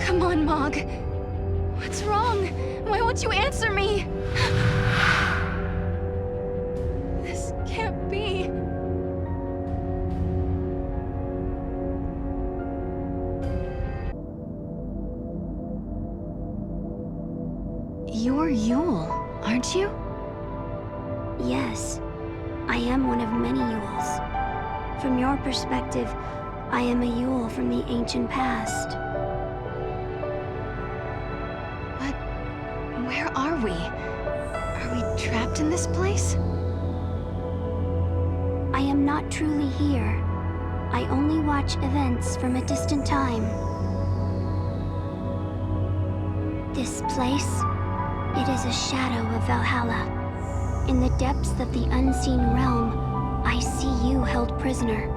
Come on, Mog. What's wrong? Why won't you answer me? This can't be. You're Yule, aren't you? Yes, I am one of many Yules. From your perspective, I am a Yule from the ancient past. But where are we? Are we trapped in this place? I am not truly here. I only watch events from a distant time. This place, it is a shadow of Valhalla. In the depths of the unseen realm, I see you held prisoner.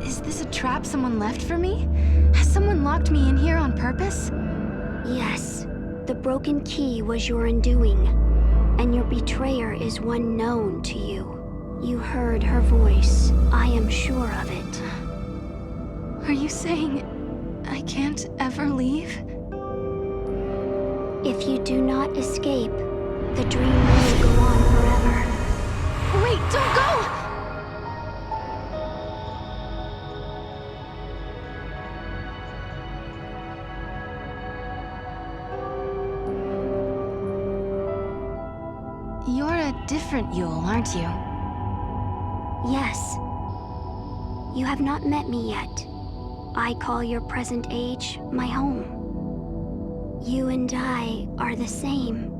Is this a trap someone left for me? Has someone locked me in here on purpose? Yes, the broken key was your undoing, and your betrayer is one known to you. You heard her voice, I am sure of it. Are you saying I can't ever leave? If you do not escape, the dream will go on forever. Wait, don't go! You're a different Yule, aren't you? Yes. You have not met me yet. I call your present age my home. You and I are the same.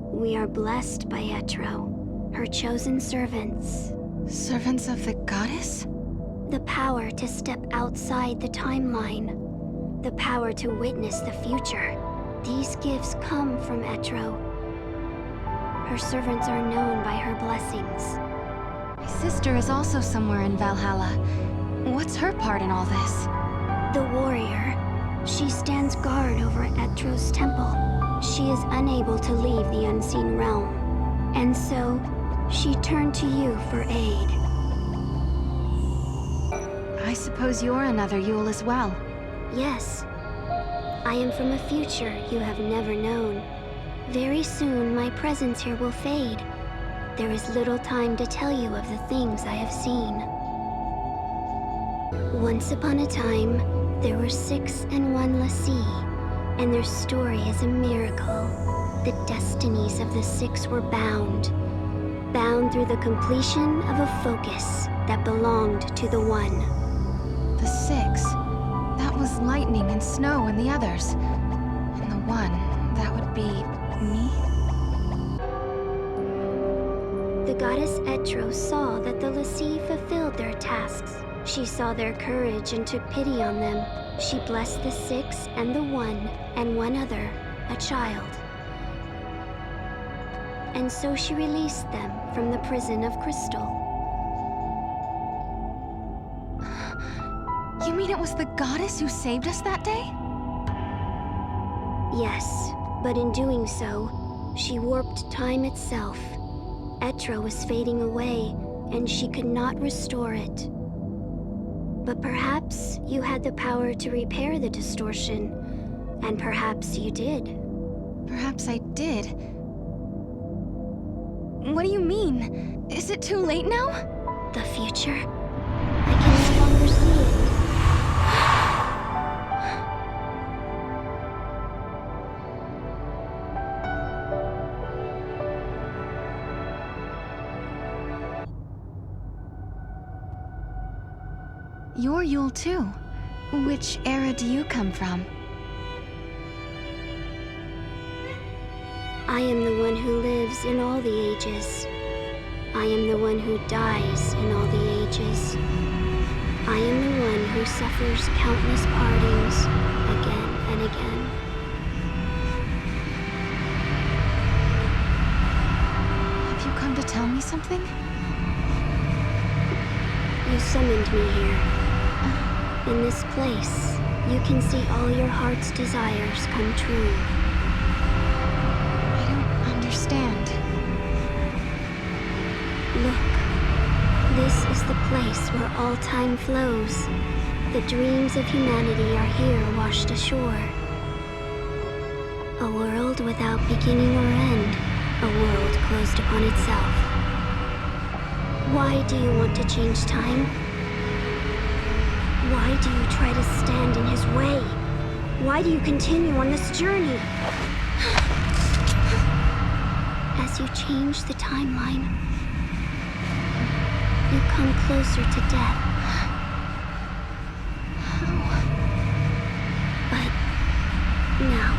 We are blessed by Etro, her chosen servants. Servants of the goddess? The power to step outside the timeline. The power to witness the future. These gifts come from Etro. Her servants are known by her blessings. My sister is also somewhere in Valhalla. What's her part in all this? The warrior. She stands guard over Etro's temple. She is unable to leave the unseen realm. And so, she turned to you for aid. I suppose you're another Yule as well. Yes. I am from a future you have never known. Very soon, my presence here will fade. There is little time to tell you of the things I have seen. Once upon a time, there were 6 and 1 Lassie, and their story is a miracle. The destinies of the 6 were bound through the completion of a focus that belonged to the 1. The 6? That was lightning and snow and the others. And the 1, that would be me? The goddess Etro saw that the Lassie fulfilled their tasks. She saw their courage and took pity on them. She blessed the 6 and the 1 and one other, a child. And so she released them from the prison of crystal. You mean it was the goddess who saved us that day? Yes, but in doing so, she warped time itself. Etro was fading away, and she could not restore it. But perhaps you had the power to repair the distortion, and perhaps you did. Perhaps I did. What do you mean? Is it too late now? The future? I can no longer see it. You're Yule too. Which era do you come from? I am the one who lives in all the ages. I am the one who dies in all the ages. I am the one who suffers countless partings again and again. Have you come to tell me something? You summoned me here. In this place, you can see all your heart's desires come true. I don't understand. Look, this is the place where all time flows. The dreams of humanity are here washed ashore. A world without beginning or end. A world closed upon itself. Why do you want to change time? Why do you try to stand in his way? Why do you continue on this journey? As you change the timeline, you come closer to death. But now,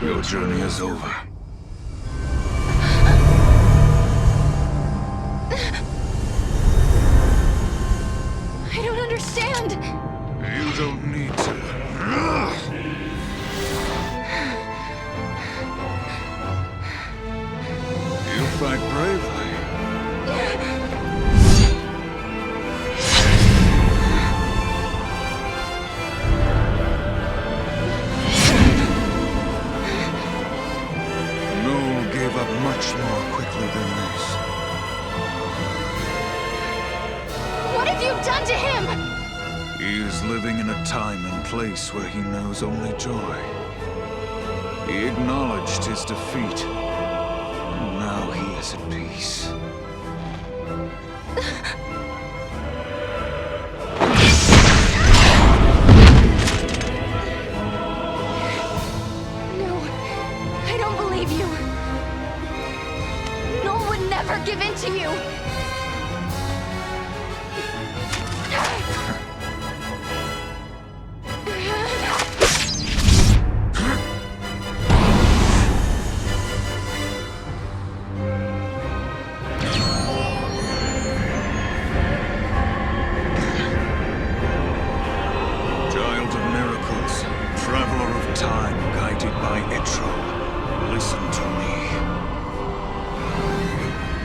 your journey is over. I don't understand. You don't need to. You fight bravely. Noel gave up much more quickly than this. What have you done to him? He is living in a time and place where he knows only joy. He acknowledged his defeat, and now he is at peace. No, I don't believe you. Noel would never give in to you.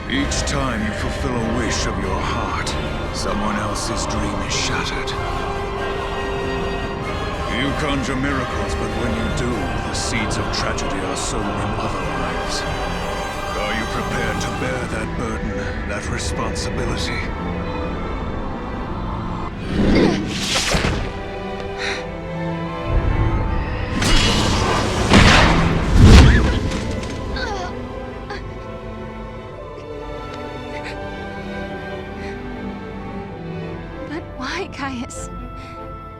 Each time you fulfill a wish of your heart, someone else's dream is shattered. You conjure miracles, but when you do, the seeds of tragedy are sown in other lives. Are you prepared to bear that burden, that responsibility?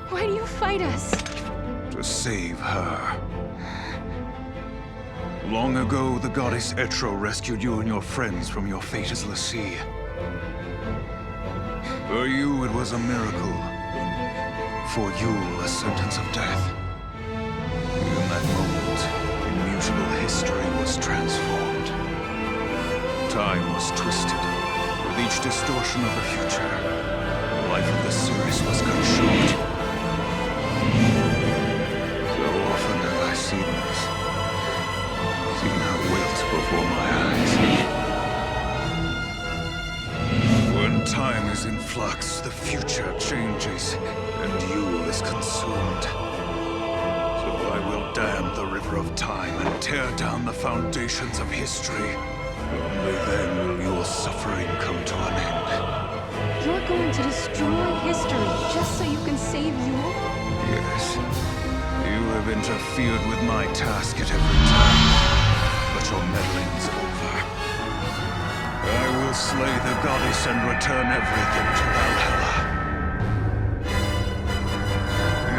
Why do you fight us? To save her. Long ago, the goddess XIII rescued you and your friends from your fate as l'Cie. For you, it was a miracle. For you, a sentence of death. In that moment, immutable history was transformed. Time was twisted. With each distortion of the future, the life of the series was cut short. So often have I seen this. Seen her wilt before my eyes. When time is in flux, the future changes, and Yule is consumed. So I will dam the river of time and tear down the foundations of history. Only then will your suffering come to an end. You're going to destroy history just so you can save Yule? Yes. You have interfered with my task at every turn. But your meddling is over. I will slay the goddess and return everything to Valhalla.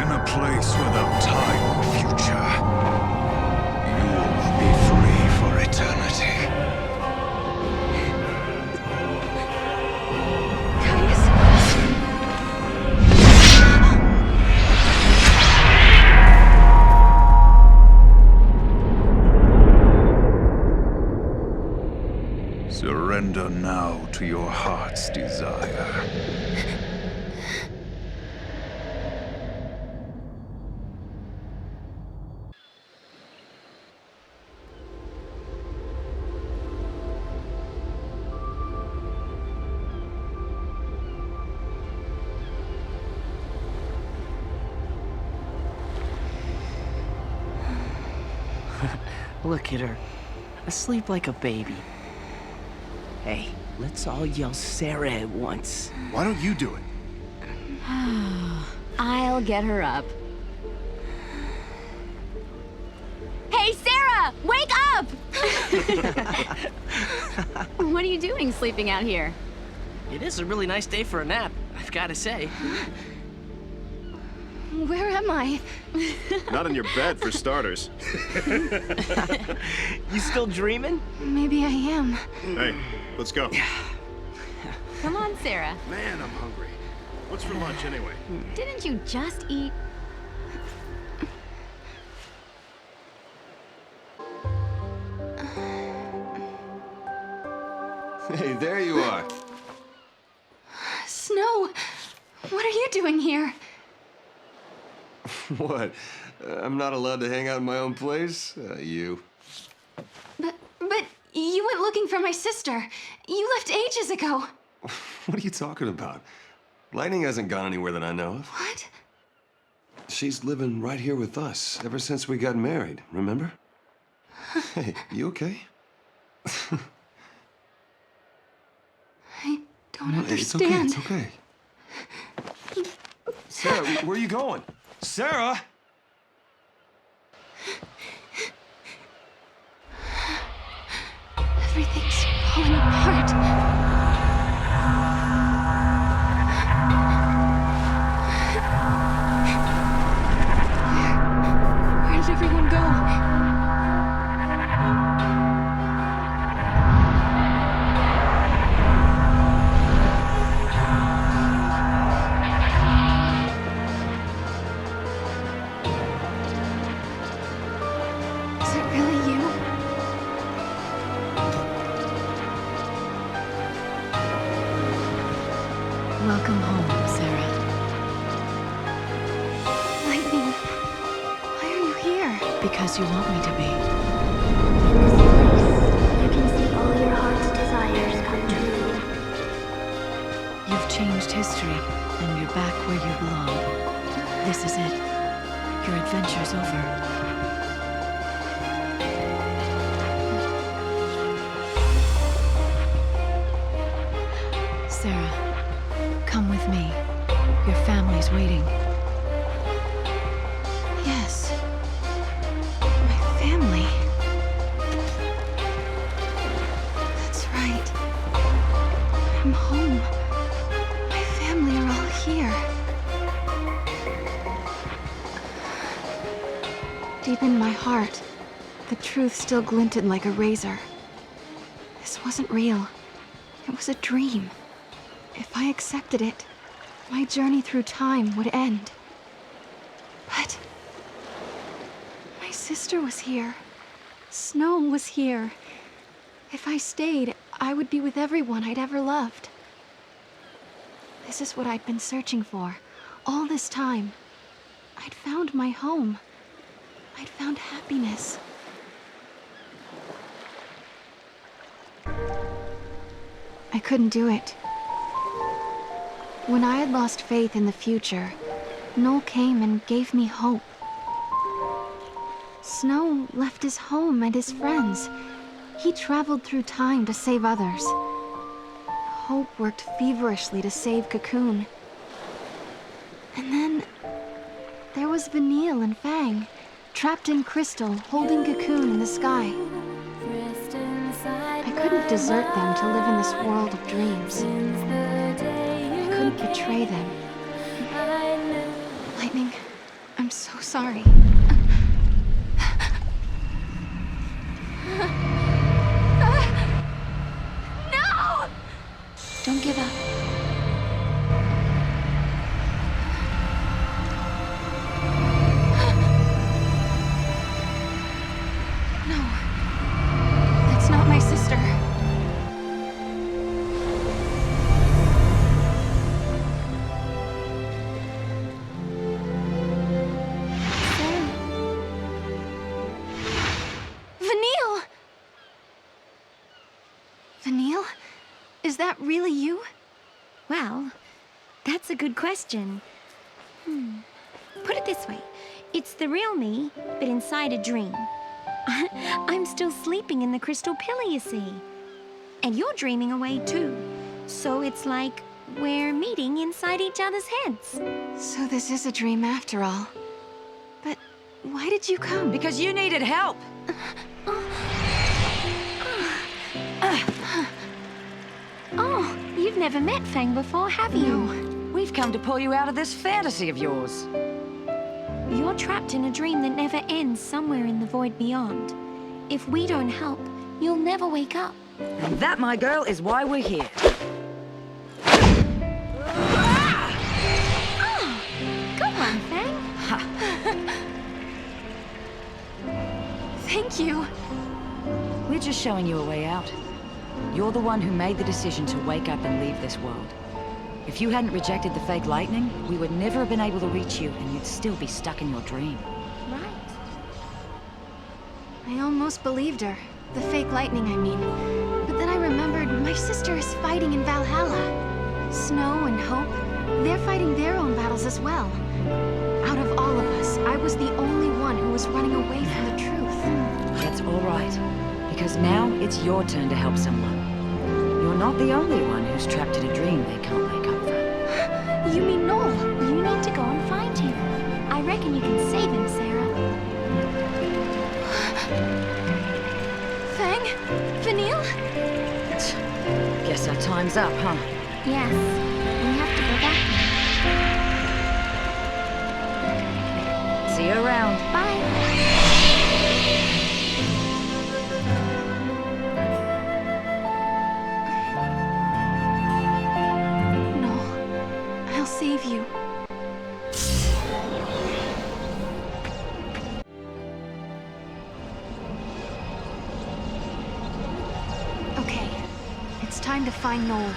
In a place without time or future, you will be free for eternity. Caius? Surrender now to your heart's desire. Look at her, asleep like a baby. Hey, let's all yell Sarah at once. Why don't you do it? I'll get her up. Hey, Sarah! Wake up! What are you doing sleeping out here? It is a really nice day for a nap, I've got to say. Where am I? Not in your bed, for starters. You still dreaming? Maybe I am. Hey, let's go. Come on, Sarah. Man, I'm hungry. What's for lunch, anyway? Didn't you just eat? Hey, there you are. Snow, what are you doing here? What? I'm not allowed to hang out in my own place? You. But you went looking for my sister. You left ages ago. What are you talking about? Lightning hasn't gone anywhere that I know of. What? She's living right here with us ever since we got married, remember? Hey, you okay? I don't It's okay, understand. it's okay. Sarah, where are you going? Sarah! Everything's falling apart. Where did everyone go? Is it really you? Welcome home, Sarah. Lightning, why are you here? Because you want me to be. In this place, you can see all your heart's desires come true. You've changed history, and you're back where you belong. This is it. Your adventure's over. Sarah, come with me. Your family's waiting. Yes. My family. That's right. I'm home. My family are all here. Deep in my heart, the truth still glinted like a razor. This wasn't real. It was a dream. If I accepted it, my journey through time would end. But my sister was here. Snow was here. If I stayed, I would be with everyone I'd ever loved. This is what I'd been searching for all this time. I'd found my home. I'd found happiness. I couldn't do it. When I had lost faith in the future, Noel came and gave me hope. Snow left his home and his friends. He traveled through time to save others. Hope worked feverishly to save Cocoon. And then there was Vanille and Fang, trapped in crystal, holding Cocoon in the sky. I couldn't desert them to live in this world of dreams. I couldn't betray them. Lightning, I'm so sorry. No! Don't give up. No. That's not my sister. Vanille? Is that really you? Well, that's a good question. Put it this way. It's the real me, but inside a dream. I'm still sleeping in the crystal pillar, you see. And you're dreaming away too. So it's like we're meeting inside each other's heads. So this is a dream after all. But why did you come? Because you needed help. Oh, you've never met Fang before, have you? No. We've come to pull you out of this fantasy of yours. You're trapped in a dream that never ends somewhere in the void beyond. If we don't help, you'll never wake up. And that, my girl, is why we're here. Go on, Fang. Thank you. We're just showing you a way out. You're the one who made the decision to wake up and leave this world. If you hadn't rejected the fake lightning, we would never have been able to reach you, and you'd still be stuck in your dream. Right. I almost believed her. The fake lightning, I mean. But then I remembered my sister is fighting in Valhalla. Snow and Hope, they're fighting their own battles as well. Out of all of us, I was the only one who was running away from the truth. That's all right, because now it's your turn to help someone. You're not the only one who's trapped in a dream they can't wake up from. You mean Noel? You need to go and find him. I reckon you can save him, Sarah. Fang? Vanille? Guess our time's up, huh? Yes, we have to go back now. See you around. Bye. I'll save you. Okay, it's time to find Noel.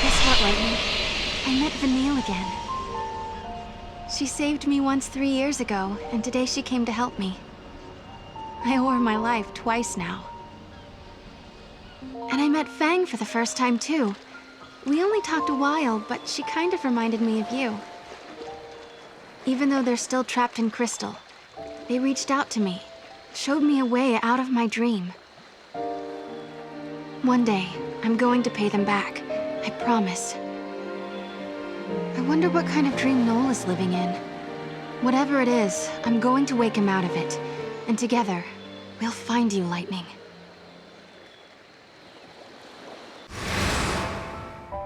Guess what, Lightning? I met Vanille again. She saved me once 3 years ago, and today she came to help me. I owe her my life twice now. And I met Fang for the first time, too. We only talked a while, but she kind of reminded me of you. Even though they're still trapped in crystal, they reached out to me, showed me a way out of my dream. One day, I'm going to pay them back. I promise. I wonder what kind of dream Noel is living in. Whatever it is, I'm going to wake him out of it. And together, we'll find you, Lightning.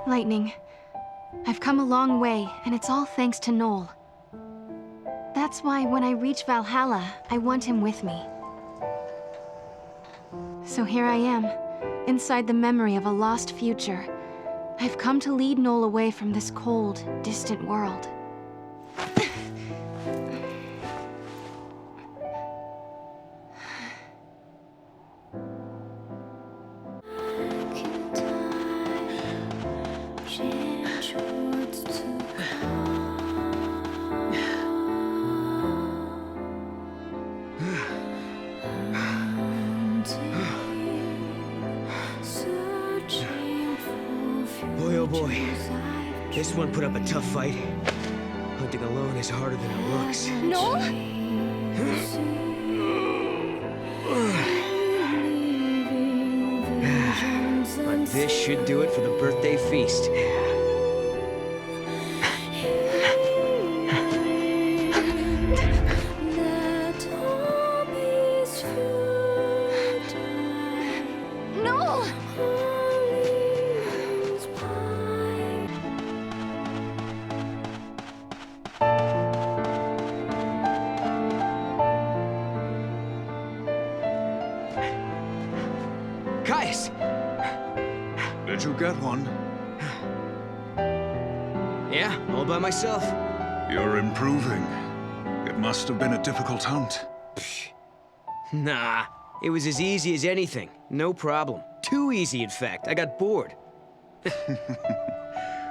Lightning, I've come a long way, and it's all thanks to Noel. That's why when I reach Valhalla, I want him with me. So here I am, inside the memory of a lost future. I've come to lead Noel away from this cold, distant world. Boy, oh boy. This one put up a tough fight. Hunting alone is harder than it looks. Noel? But this should do it for the birthday feast. Noel! Caius! Did you get one? Yeah, all by myself. You're improving. It must have been a difficult hunt. Nah, it was as easy as anything. No problem. Too easy, in fact. I got bored.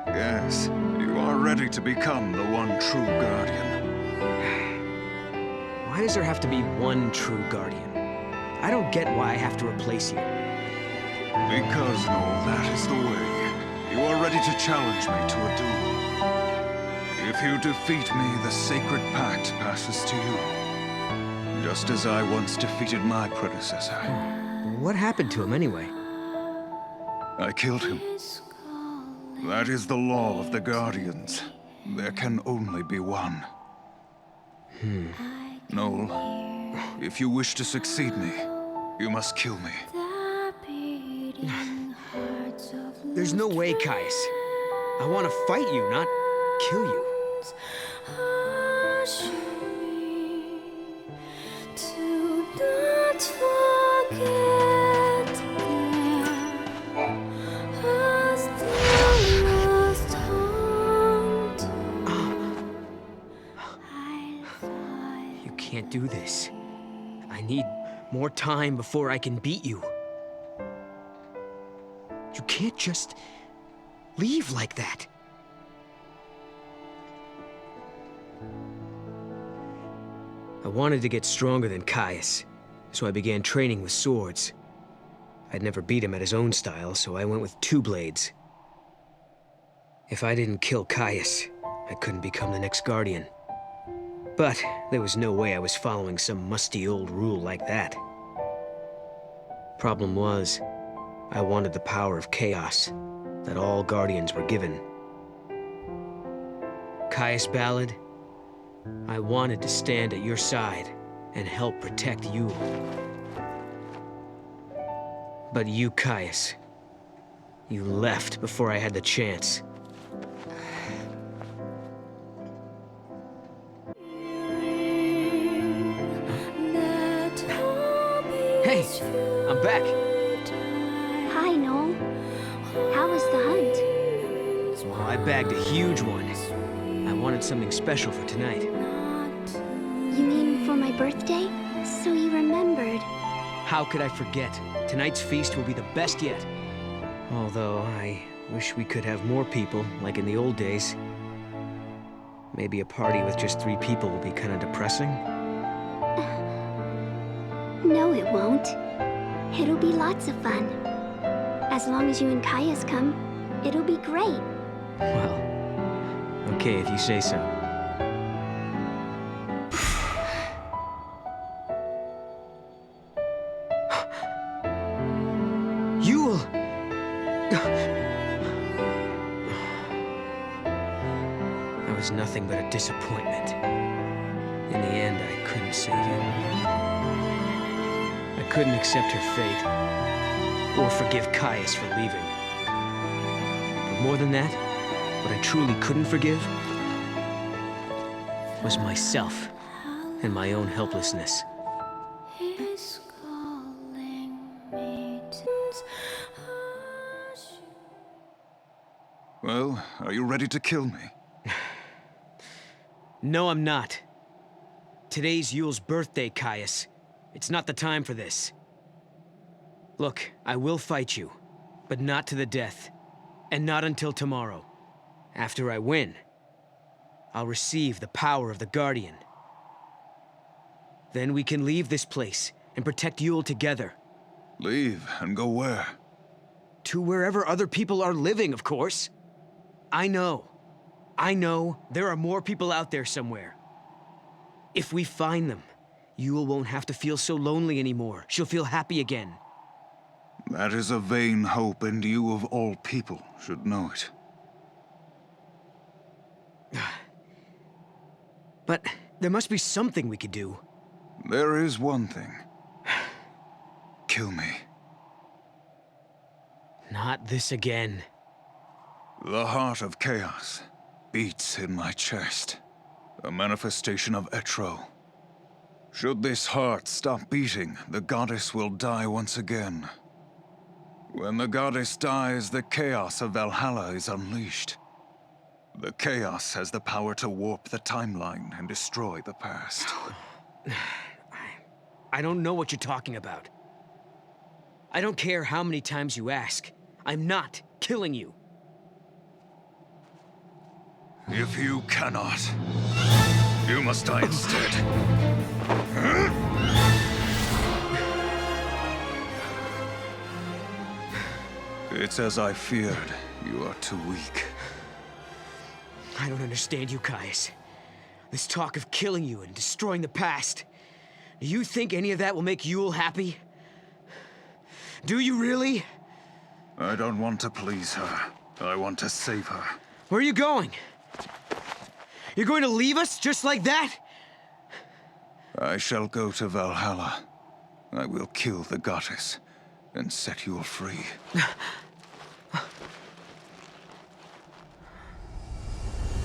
Yes, you are ready to become the one true guardian. Why does there have to be one true guardian? I don't get why I have to replace you. Because, Noel, that is the way. You are ready to challenge me to a duel. If you defeat me, the sacred pact passes to you. Just as I once defeated my predecessor. What happened to him anyway? I killed him. That is the law of the Guardians. There can only be one. Noel, if you wish to succeed me, you must kill me. There's no way, Caius. I want to fight you, not kill you. You can't do this. I need more time before I can beat you. You can't just leave like that. I wanted to get stronger than Caius, so I began training with swords. I'd never beat him at his own style, so I went with 2 blades. If I didn't kill Caius, I couldn't become the next Guardian. But there was no way I was following some musty old rule like that. Problem was, I wanted the power of chaos that all Guardians were given. Caius Ballad, I wanted to stand at your side and help protect you. But you, Caius, you left before I had the chance. Hey, I'm back. Hi, Noel. How was the hunt? Well, I bagged a huge one. I wanted something special for tonight. You mean for my birthday? So you remembered. How could I forget? Tonight's feast will be the best yet. Although, I wish we could have more people, like in the old days. Maybe a party with just 3 people will be kind of depressing. No, it won't. It'll be lots of fun. As long as you and Caius come, it'll be great. Well, okay if you say so. Yule! I was nothing but a disappointment. In the end, I couldn't save you. I couldn't accept her fate, or forgive Caius for leaving. But more than that, what I truly couldn't forgive was myself and my own helplessness. Well, are you ready to kill me? No, I'm not. Today's Yule's birthday, Caius. It's not the time for this. Look, I will fight you, but not to the death. And not until tomorrow. After I win, I'll receive the power of the Guardian. Then we can leave this place and protect Yule together. Leave and go where? To wherever other people are living, of course. I know there are more people out there somewhere. If we find them, Yule won't have to feel so lonely anymore. She'll feel happy again. That is a vain hope, and you of all people should know it. But there must be something we could do. There is one thing. Kill me. Not this again. The heart of chaos beats in my chest. A manifestation of XIII. Should this heart stop beating, the goddess will die once again. When the goddess dies, the chaos of Valhalla is unleashed. The chaos has the power to warp the timeline and destroy the past. I don't know what you're talking about. I don't care how many times you ask. I'm not killing you. If you cannot, you must die instead. It's as I feared. You are too weak. I don't understand you, Caius. This talk of killing you and destroying the past. Do you think any of that will make Yule happy? Do you really? I don't want to please her. I want to save her. Where are you going? You're going to leave us just like that? I shall go to Valhalla. I will kill the goddess and set Yule free.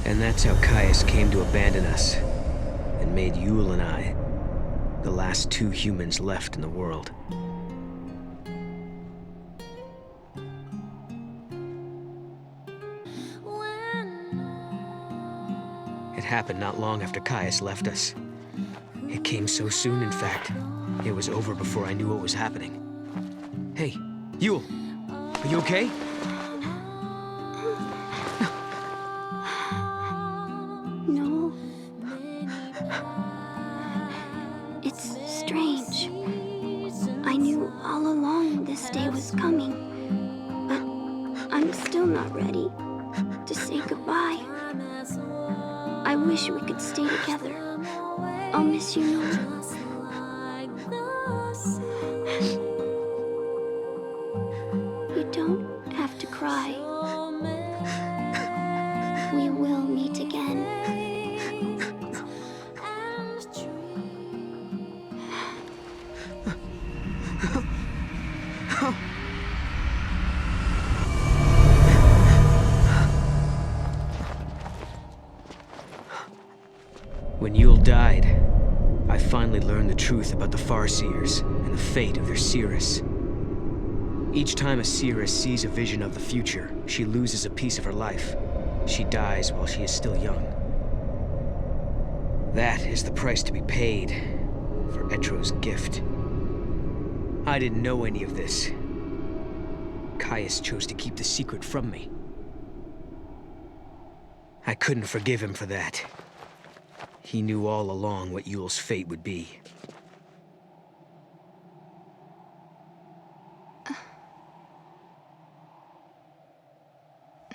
And that's how Caius came to abandon us, and made Yule and I the last two humans left in the world. It happened not long after Caius left us. It came so soon, in fact, it was over before I knew what was happening. Hey, Yule, are you okay? No. It's strange. I knew all along this day was coming, but I'm still not ready to say goodbye. I wish we could stay together. I'll miss you, Noel. You don't have to cry. We will meet again. When Yule died, I finally learned the truth about the Farseers and the fate of their seeress. Each time a seeress sees a vision of the future, she loses a piece of her life. She dies while she is still young. That is the price to be paid for Etro's gift. I didn't know any of this. Caius chose to keep the secret from me. I couldn't forgive him for that. He knew all along what Yule's fate would be.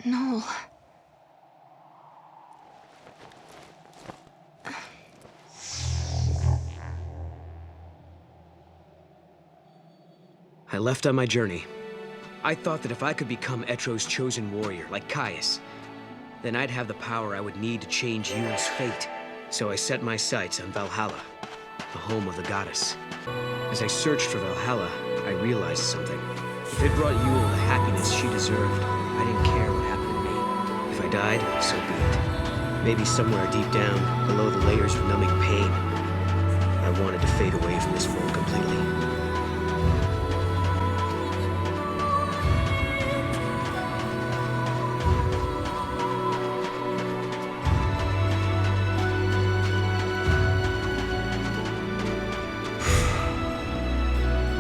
Noel. I left on my journey. I thought that if I could become Etro's chosen warrior, like Caius, then I'd have the power I would need to change Yule's fate. So I set my sights on Valhalla, the home of the goddess. As I searched for Valhalla, I realized something. If it brought Yule the happiness she deserved, I didn't care what happened to me. If I died, so be it. Maybe somewhere deep down, below the layers of numbing pain, I wanted to fade away from this world completely.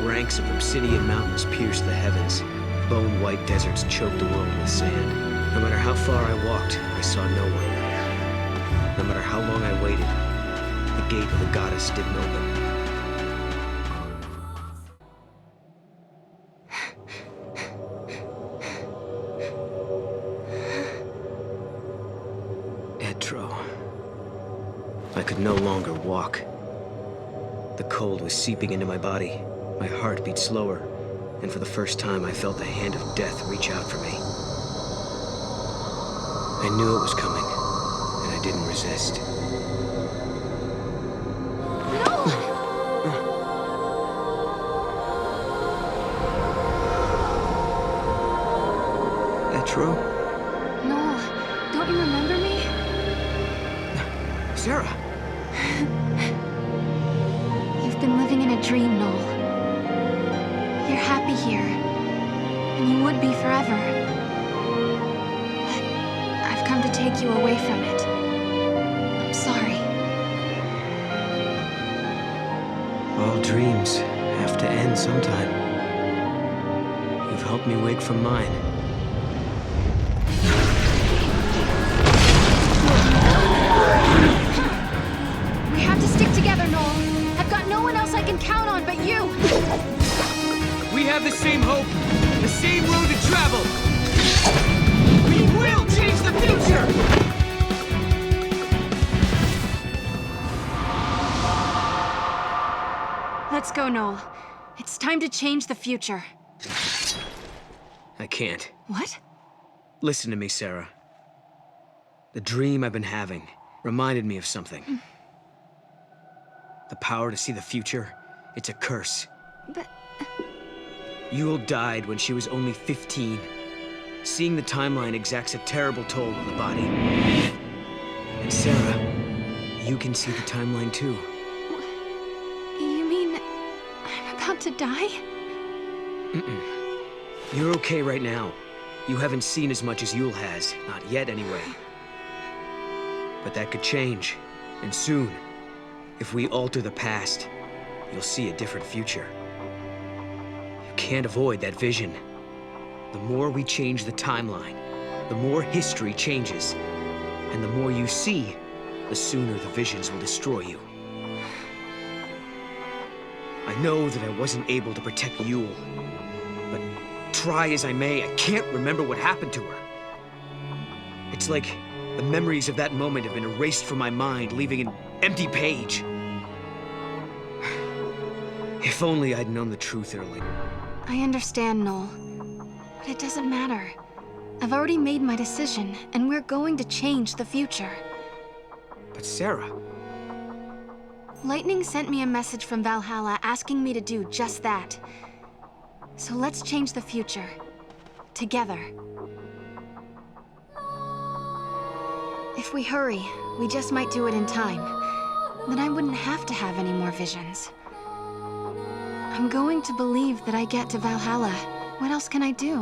Ranks of obsidian mountains pierced the heavens. Bone-white deserts choked the world with sand. No matter how far I walked, I saw no one. No matter how long I waited, the gate of the goddess didn't open. Etro. I could no longer walk. The cold was seeping into my body. My heart beat slower, and for the first time I felt the hand of death reach out for me. I knew it was coming, and I didn't resist. Etro? Noel, don't you remember me? Sarah! You've been living in a dream, Noel. You're happy here, and you would be forever. But I've come to take you away from it. I'm sorry. All dreams have to end sometime. You've helped me wake from mine. We have to stick together. together, Noel. I've got no one else I can count on but you. We have the same hope, the same road to travel. We will change the future! Let's go, Noel. It's time to change the future. I can't. What? Listen to me, Sarah. The dream I've been having reminded me of something. The power to see the future, it's a curse. But... Yule died when she was only 15. Seeing the timeline exacts a terrible toll on the body. And Sarah, you can see the timeline too. You mean I'm about to die? Mm-mm. You're okay right now. You haven't seen as much as Yule has. Not yet, anyway. But that could change. And soon. If we alter the past, you'll see a different future. You can't avoid that vision. The more we change the timeline, the more history changes. And the more you see, the sooner the visions will destroy you. I know that I wasn't able to protect Yule, but try as I may, I can't remember what happened to her. It's like the memories of that moment have been erased from my mind, leaving an empty page. If only I'd known the truth earlier. I understand, Noel. But it doesn't matter. I've already made my decision, and we're going to change the future. But Sarah... Lightning sent me a message from Valhalla asking me to do just that. So let's change the future. Together. If we hurry, we just might do it in time. Then I wouldn't have to have any more visions. I'm going to believe that I get to Valhalla. What else can I do?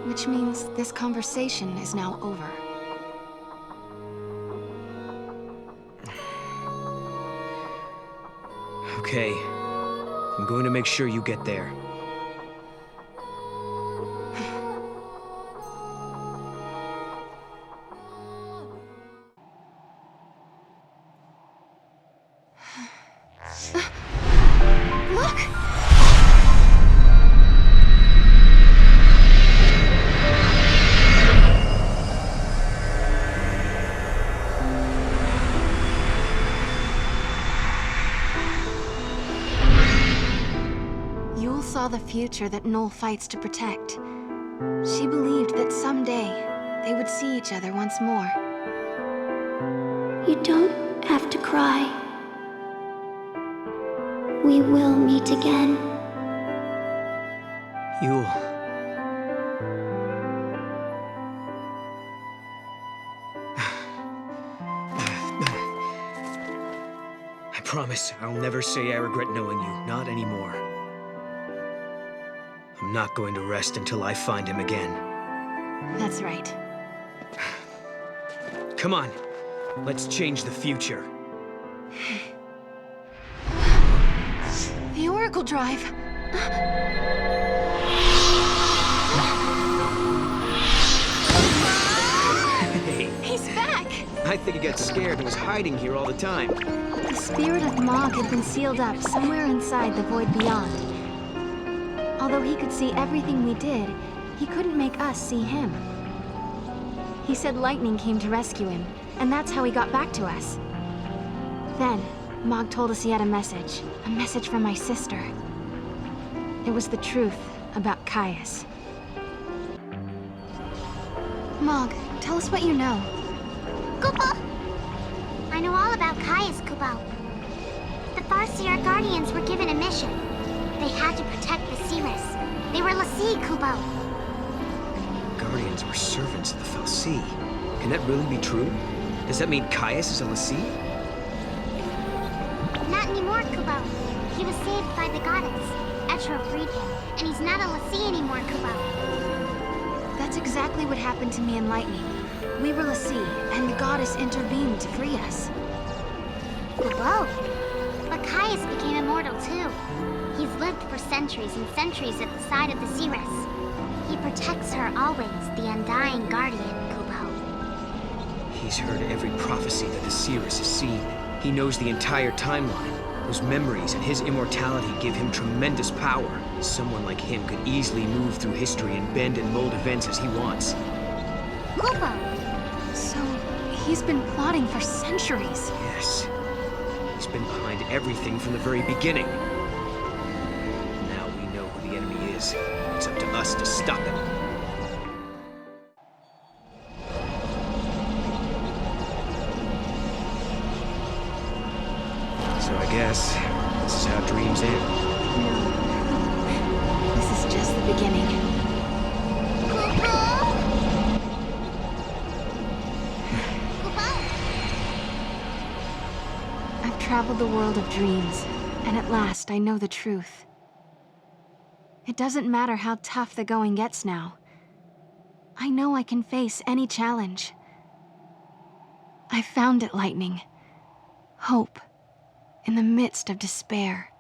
Which means this conversation is now over. Okay. I'm going to make sure you get there. Look! Yule saw the future that Noel fights to protect. She believed that someday they would see each other once more. You don't have to cry. We will meet again. Yule. I promise I'll never say I regret knowing you. Not anymore. I'm not going to rest until I find him again. That's right. Come on. Let's change the future. The Oracle Drive. Hey. He's back! I think he got scared and was hiding here all the time. The spirit of Mog had been sealed up somewhere inside the void beyond. Although he could see everything we did, he couldn't make us see him. He said lightning came to rescue him, and that's how he got back to us. Then, Mog told us he had a message from my sister. It was the truth about Caius. Mog, tell us what you know. Koopa! I know all about Caius, Kupo. The Farseer Guardians were given a mission. They had to protect the Cirrus. They were l'Cie, Kupo. Guardians were servants of the Fal'Cie. Can that really be true? Does that mean Caius is a l'Cie? Not anymore, Kupo. He was saved by the goddess. Etro freed him, and he's not a l'Cie anymore, Kupo. That's exactly what happened to me and Lightning. We were l'Cie, and the goddess intervened to free us. Kupo. But Caius became immortal too. He's lived for centuries and centuries at the side of the Cirrus. He protects her always, the undying guardian, Kupo. He's heard every prophecy that the Cirrus has seen. He knows the entire timeline. Those memories and his immortality give him tremendous power. Someone like him could easily move through history and bend and mold events as he wants. Koopa! So, he's been plotting for centuries. Yes. He's been behind everything from the very beginning. Now we know who the enemy is. It's up to us to stop him. So I guess this is how dreams end. No. This is just the beginning. I've traveled the world of dreams, and at last I know the truth. It doesn't matter how tough the going gets now. I know I can face any challenge. I found it, Lightning. Hope. In the midst of despair.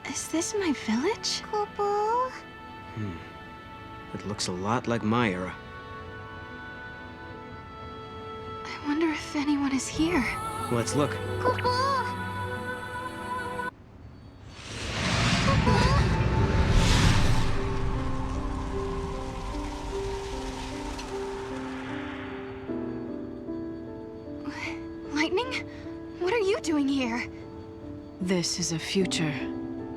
Is this my village? It looks a lot like my era. I wonder if anyone is here. Let's look. Lightning? What are you doing here? This is a future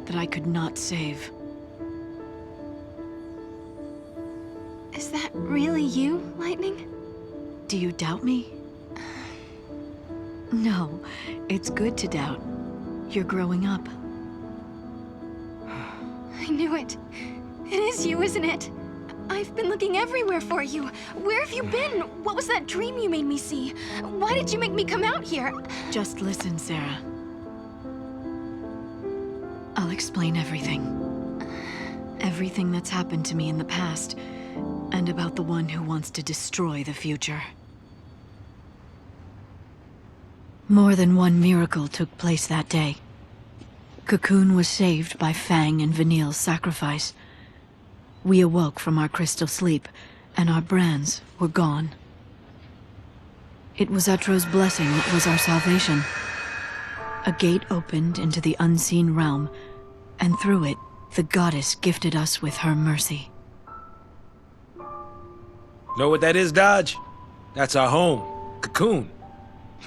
that I could not save. Is that really you, Lightning? Do you doubt me? No, it's good to doubt. You're growing up. I knew it. It is you, isn't it? I've been looking everywhere for you. Where have you been? What was that dream you made me see? Why did you make me come out here? Just listen, Sarah. I'll explain everything. Everything that's happened to me in the past, and about the one who wants to destroy the future. More than one miracle took place that day. Cocoon was saved by Fang and Vanille's sacrifice. We awoke from our crystal sleep, and our brands were gone. It was Etro's blessing that was our salvation. A gate opened into the unseen realm, and through it, the goddess gifted us with her mercy. Know what that is, Dodge? That's our home, Cocoon.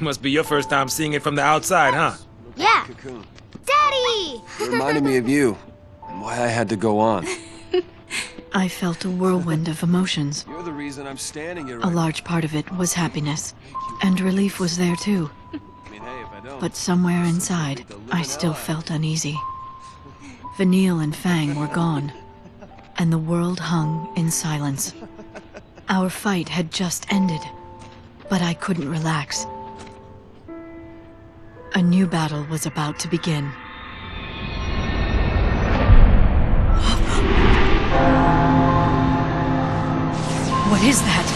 Must be your first time seeing it from the outside, huh? Yeah. Cocoon. Daddy! It reminded me of you, and why I had to go on. I felt a whirlwind of emotions. You're the reason I'm standing here A right large part of it was happiness, and relief was there too. I mean, hey, if I don't... But somewhere inside, I still felt uneasy. Vanille and Fang were gone, and the world hung in silence. Our fight had just ended, but I couldn't relax. A new battle was about to begin. What is that?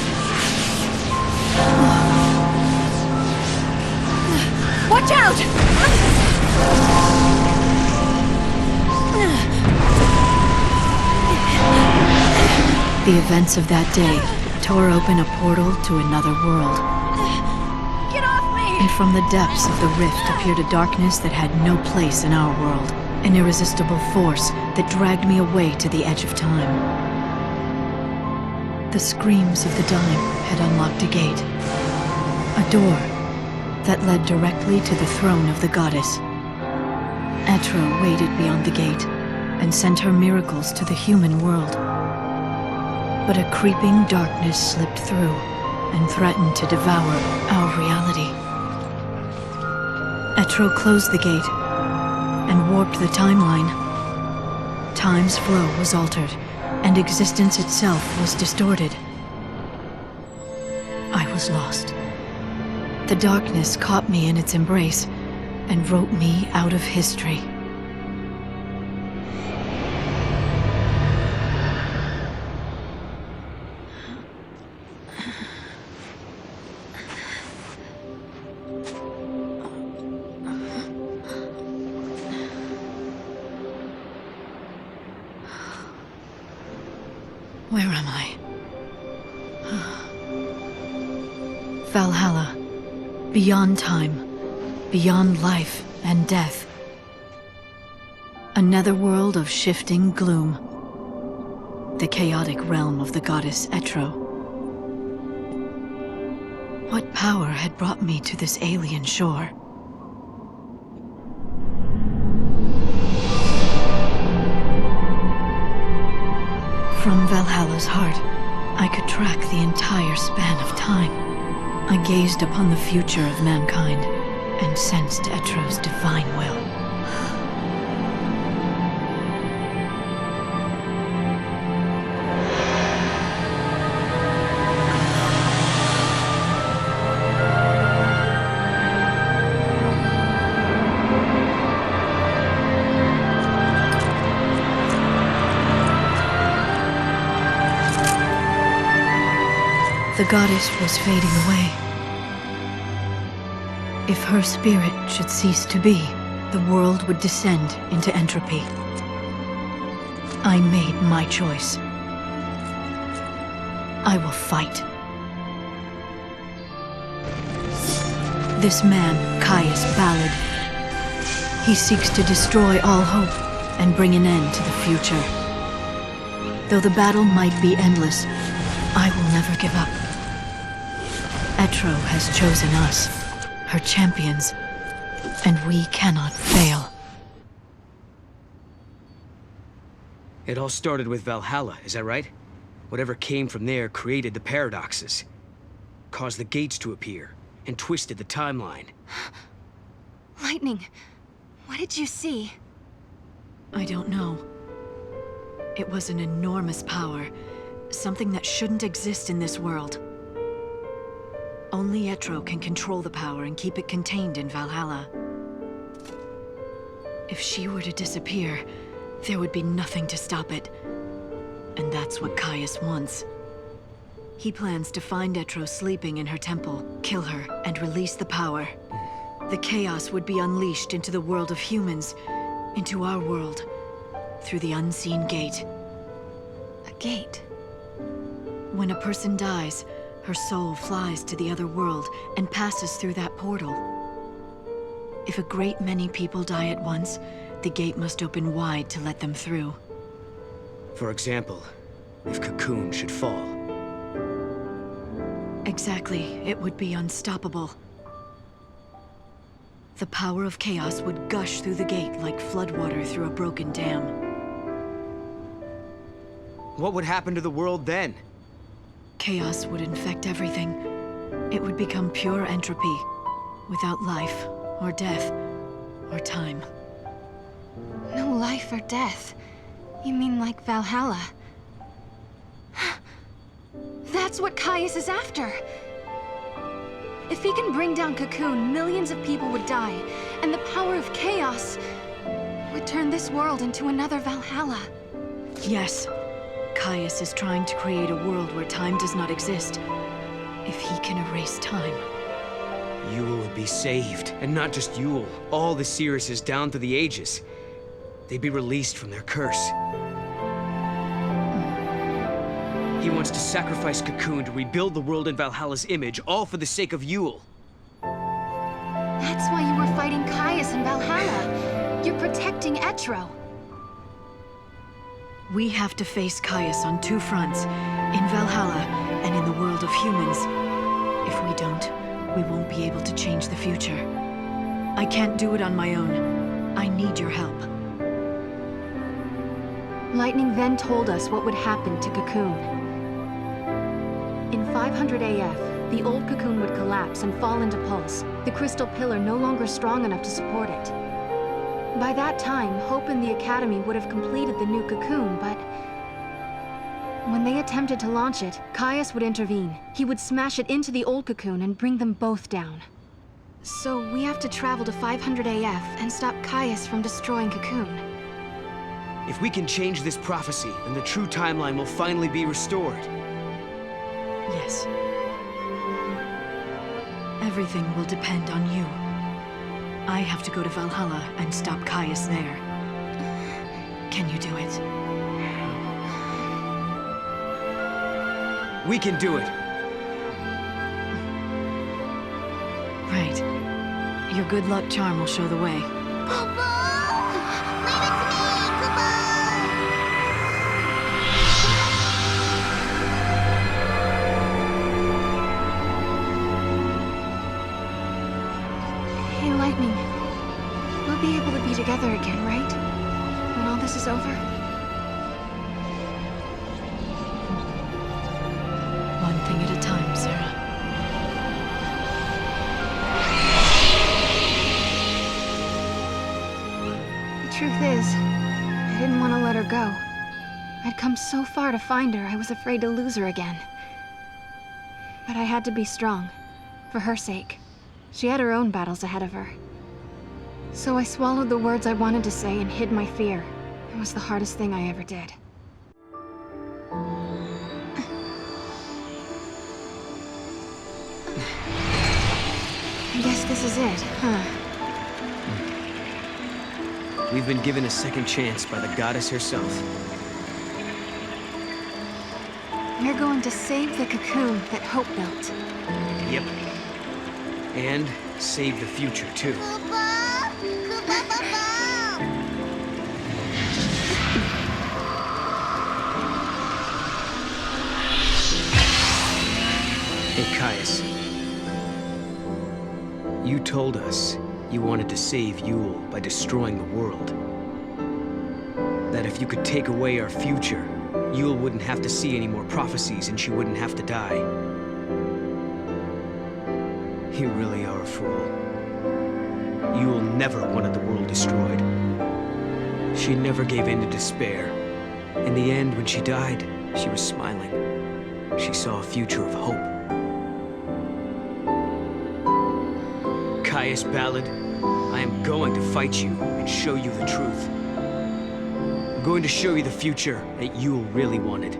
Watch out! The events of that day tore open a portal to another world. Get off me! And from the depths of the rift appeared a darkness that had no place in our world. An irresistible force that dragged me away to the edge of time. The screams of the dying had unlocked a gate. A door that led directly to the throne of the goddess. Etro waited beyond the gate and sent her miracles to the human world. But a creeping darkness slipped through and threatened to devour our reality. Etro closed the gate and warped the timeline. Time's flow was altered, and existence itself was distorted. I was lost. The darkness caught me in its embrace and wrote me out of history. Where am I? Valhalla. Beyond time. Beyond life and death. A netherworld of shifting gloom. The chaotic realm of the goddess Etro. What power had brought me to this alien shore? From Valhalla's heart, I could track the entire span of time. I gazed upon the future of mankind and sensed Etro's divine will. The goddess was fading away. If her spirit should cease to be, the world would descend into entropy. I made my choice. I will fight. This man, Caius Ballad, he seeks to destroy all hope and bring an end to the future. Though the battle might be endless, I will never give up. Etro has chosen us, her champions, and we cannot fail. It all started with Valhalla, is that right? Whatever came from there created the paradoxes, caused the gates to appear, and twisted the timeline. Lightning, what did you see? I don't know. It was an enormous power, something that shouldn't exist in this world. Only Etro can control the power and keep it contained in Valhalla. If she were to disappear, there would be nothing to stop it. And that's what Caius wants. He plans to find Etro sleeping in her temple, kill her, and release the power. The chaos would be unleashed into the world of humans, into our world, through the unseen gate. A gate? When a person dies, her soul flies to the other world and passes through that portal. If a great many people die at once, the gate must open wide to let them through. For example, if Cocoon should fall. Exactly, it would be unstoppable. The power of chaos would gush through the gate like floodwater through a broken dam. What would happen to the world then? Chaos would infect everything. It would become pure entropy, without life, or death, or time. No life or death. You mean like Valhalla? That's what Caius is after! If he can bring down Cocoon, millions of people would die, and the power of chaos would turn this world into another Valhalla. Yes. Caius is trying to create a world where time does not exist. If he can erase time. Yule would be saved, and not just Yule. All the Seeresses down through the ages. They'd be released from their curse. He wants to sacrifice Cocoon to rebuild the world in Valhalla's image, all for the sake of Yule. That's why you were fighting Caius in Valhalla. You're protecting Etro. We have to face Caius on two fronts, in Valhalla and in the world of humans. If we don't, we won't be able to change the future. I can't do it on my own. I need your help. Lightning then told us what would happen to Cocoon. In 500 AF, the old Cocoon would collapse and fall into pulse, the crystal pillar no longer strong enough to support it. By that time, Hope and the Academy would have completed the new Cocoon, but when they attempted to launch it, Caius would intervene. He would smash it into the old Cocoon and bring them both down. So we have to travel to 500 AF and stop Caius from destroying Cocoon. If we can change this prophecy, then the true timeline will finally be restored. Yes. Everything will depend on you. I have to go to Valhalla and stop Caius there. Can you do it? We can do it. Right. Your good luck charm will show the way. Hey, Lightning. We'll be able to be together again, right? When all this is over? One thing at a time, Sarah. The truth is, I didn't want to let her go. I'd come so far to find her, I was afraid to lose her again. But I had to be strong, for her sake. She had her own battles ahead of her. So I swallowed the words I wanted to say and hid my fear. It was the hardest thing I ever did. I guess this is it, huh? We've been given a second chance by the goddess herself. We're going to save the cocoon that Hope built. Yep. And save the future, too. Hey, Caius. You told us you wanted to save Yule by destroying the world. That if you could take away our future, Yule wouldn't have to see any more prophecies and she wouldn't have to die. You really are a fool. Yule never wanted the world destroyed. She never gave in to despair. In the end, when she died, she was smiling. She saw a future of hope. Caius Ballad, I am going to fight you and show you the truth. I'm going to show you the future that Yule really wanted.